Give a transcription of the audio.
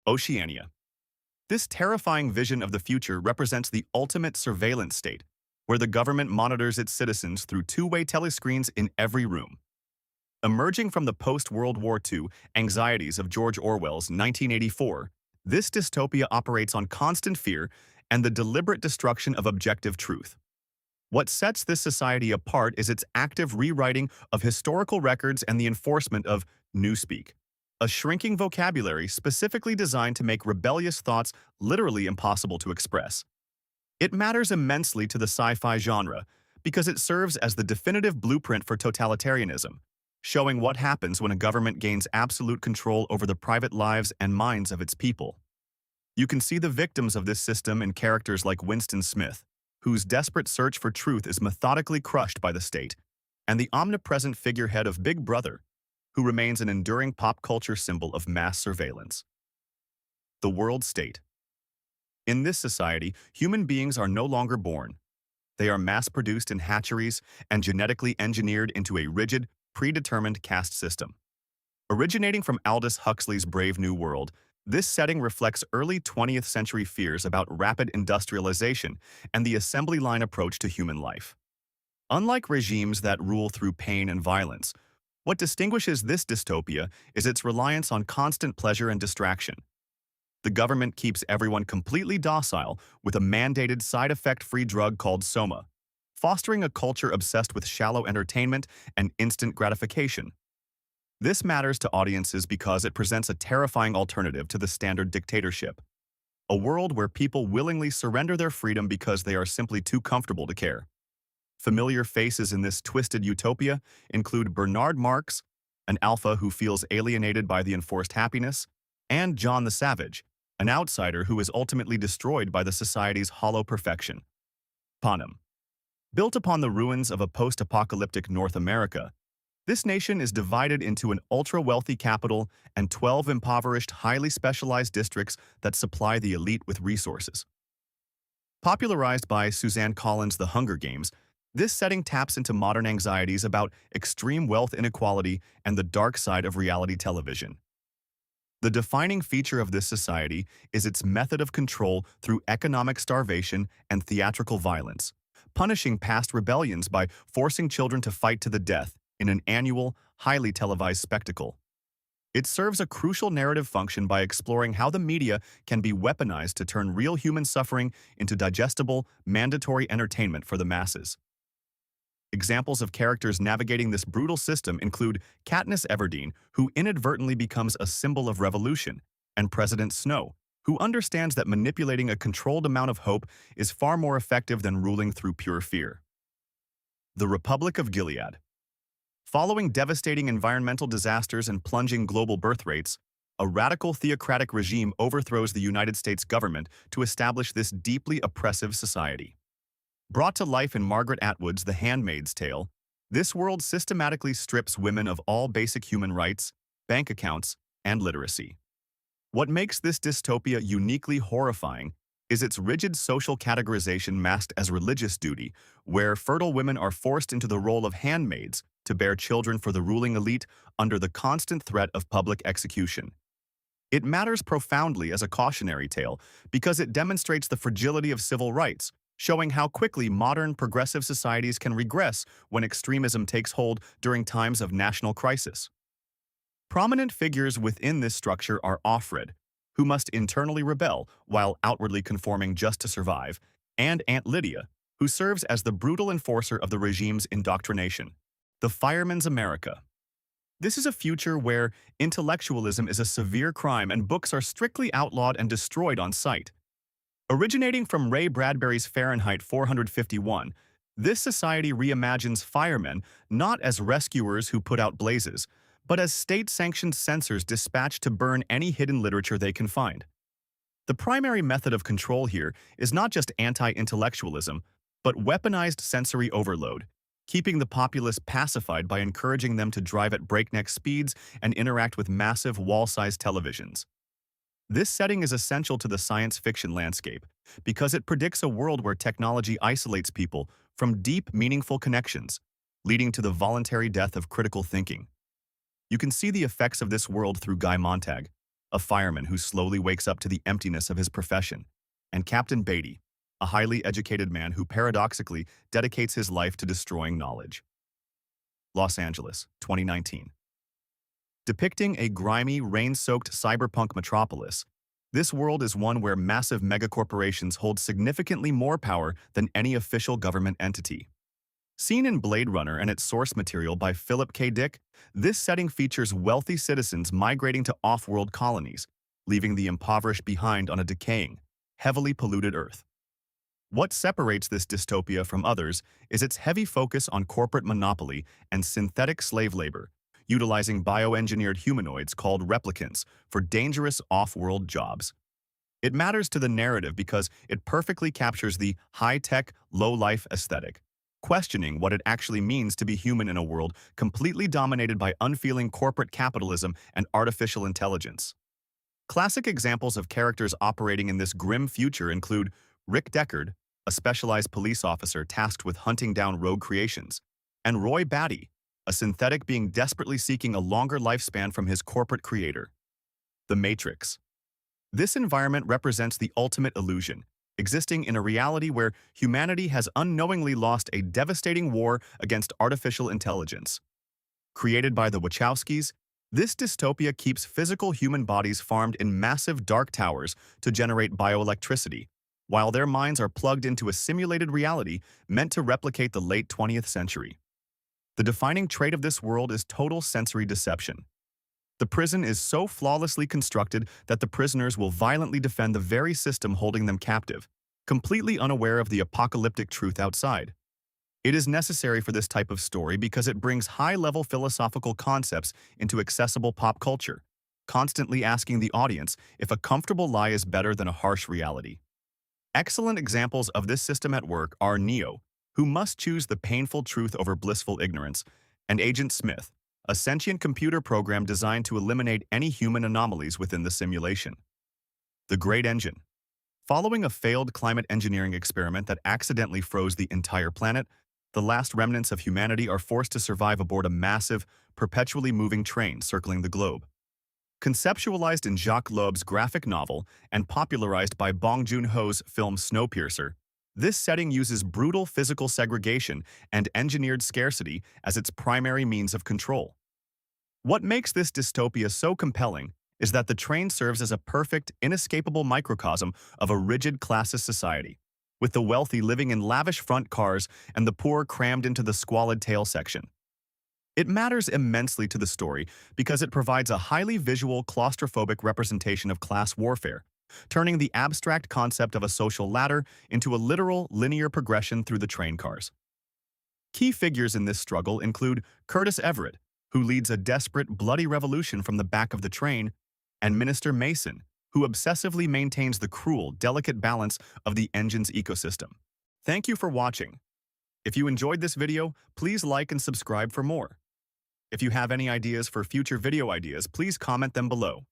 Oceania. This terrifying vision of the future represents the ultimate surveillance state, where the government monitors its citizens through two-way telescreens in every room. Emerging from the post-World War II anxieties of George Orwell's 1984, this dystopia operates on constant fear and the deliberate destruction of objective truth. What sets this society apart is its active rewriting of historical records and the enforcement of newspeak, a shrinking vocabulary specifically designed to make rebellious thoughts literally impossible to express. It matters immensely to the sci-fi genre because it serves as the definitive blueprint for totalitarianism, showing what happens when a government gains absolute control over the private lives and minds of its people. You can see the victims of this system in characters like Winston Smith, whose desperate search for truth is methodically crushed by the state, and the omnipresent figurehead of Big Brother, who remains an enduring pop culture symbol of mass surveillance. The world state. In this society, human beings are no longer born. They are mass-produced in hatcheries and genetically engineered into a rigid, predetermined caste system. Originating from Aldous Huxley's Brave New World, this setting reflects early 20th century fears about rapid industrialization and the assembly line approach to human life. Unlike regimes that rule through pain and violence, what distinguishes this dystopia is its reliance on constant pleasure and distraction. The government keeps everyone completely docile with a mandated side-effect-free drug called soma, fostering a culture obsessed with shallow entertainment and instant gratification. This matters to audiences because it presents a terrifying alternative to the standard dictatorship, a world where people willingly surrender their freedom because they are simply too comfortable to care. Familiar faces in this twisted utopia include Bernard Marx, an alpha who feels alienated by the enforced happiness, and John the Savage, an outsider who is ultimately destroyed by the society's hollow perfection. Panem. Built upon the ruins of a post-apocalyptic North America, this nation is divided into an ultra-wealthy capital and 12 impoverished, highly specialized districts that supply the elite with resources. Popularized by Suzanne Collins' The Hunger Games, this setting taps into modern anxieties about extreme wealth inequality and the dark side of reality television. The defining feature of this society is its method of control through economic starvation and theatrical violence, punishing past rebellions by forcing children to fight to the death in an annual, highly televised spectacle. It serves a crucial narrative function by exploring how the media can be weaponized to turn real human suffering into digestible, mandatory entertainment for the masses. Examples of characters navigating this brutal system include Katniss Everdeen, who inadvertently becomes a symbol of revolution, and President Snow, who understands that manipulating a controlled amount of hope is far more effective than ruling through pure fear. The Republic of Gilead. Following devastating environmental disasters and plunging global birth rates, a radical theocratic regime overthrows the United States government to establish this deeply oppressive society. Brought to life in Margaret Atwood's The Handmaid's Tale, this world systematically strips women of all basic human rights, bank accounts, and literacy. What makes this dystopia uniquely horrifying is its rigid social categorization masked as religious duty, where fertile women are forced into the role of handmaids to bear children for the ruling elite under the constant threat of public execution. It matters profoundly as a cautionary tale because it demonstrates the fragility of civil rights, showing how quickly modern progressive societies can regress when extremism takes hold during times of national crisis. Prominent figures within this structure are Offred, who must internally rebel while outwardly conforming just to survive, and Aunt Lydia, who serves as the brutal enforcer of the regime's indoctrination. The Fireman's America. This is a future where intellectualism is a severe crime and books are strictly outlawed and destroyed on sight. Originating from Ray Bradbury's Fahrenheit 451, this society reimagines firemen not as rescuers who put out blazes, but as state-sanctioned censors dispatched to burn any hidden literature they can find. The primary method of control here is not just anti-intellectualism, but weaponized sensory overload, keeping the populace pacified by encouraging them to drive at breakneck speeds and interact with massive wall-sized televisions. This setting is essential to the science fiction landscape because it predicts a world where technology isolates people from deep, meaningful connections, leading to the voluntary death of critical thinking. You can see the effects of this world through Guy Montag, a fireman who slowly wakes up to the emptiness of his profession, and Captain Beatty, a highly educated man who paradoxically dedicates his life to destroying knowledge. Los Angeles, 2019. Depicting a grimy, rain-soaked cyberpunk metropolis, this world is one where massive megacorporations hold significantly more power than any official government entity. Seen in Blade Runner and its source material by Philip K. Dick, this setting features wealthy citizens migrating to off-world colonies, leaving the impoverished behind on a decaying, heavily polluted Earth. What separates this dystopia from others is its heavy focus on corporate monopoly and synthetic slave labor, utilizing bioengineered humanoids called replicants for dangerous off-world jobs. It matters to the narrative because it perfectly captures the high-tech, low-life aesthetic, questioning what it actually means to be human in a world completely dominated by unfeeling corporate capitalism and artificial intelligence. Classic examples of characters operating in this grim future include Rick Deckard, a specialized police officer tasked with hunting down rogue creations, and Roy Batty, a synthetic being desperately seeking a longer lifespan from his corporate creator. The Matrix. This environment represents the ultimate illusion, existing in a reality where humanity has unknowingly lost a devastating war against artificial intelligence. Created by the Wachowskis, this dystopia keeps physical human bodies farmed in massive dark towers to generate bioelectricity, while their minds are plugged into a simulated reality meant to replicate the late 20th century. The defining trait of this world is total sensory deception. The prison is so flawlessly constructed that the prisoners will violently defend the very system holding them captive, completely unaware of the apocalyptic truth outside. It is necessary for this type of story because it brings high-level philosophical concepts into accessible pop culture, constantly asking the audience if a comfortable lie is better than a harsh reality. Excellent examples of this system at work are Neo, who must choose the painful truth over blissful ignorance, and Agent Smith, a sentient computer program designed to eliminate any human anomalies within the simulation. The Great Engine. Following a failed climate engineering experiment that accidentally froze the entire planet, the last remnants of humanity are forced to survive aboard a massive, perpetually moving train circling the globe. Conceptualized in Jacques Loeb's graphic novel and popularized by Bong Joon-ho's film Snowpiercer, this setting uses brutal physical segregation and engineered scarcity as its primary means of control. What makes this dystopia so compelling is that the train serves as a perfect, inescapable microcosm of a rigid classist society, with the wealthy living in lavish front cars and the poor crammed into the squalid tail section. It matters immensely to the story because it provides a highly visual, claustrophobic representation of class warfare, turning the abstract concept of a social ladder into a literal, linear progression through the train cars. Key figures in this struggle include Curtis Everett, who leads a desperate, bloody revolution from the back of the train, and Minister Mason, who obsessively maintains the cruel, delicate balance of the engine's ecosystem. Thank you for watching. If you enjoyed this video, please like and subscribe for more. If you have any ideas for future video ideas, please comment them below.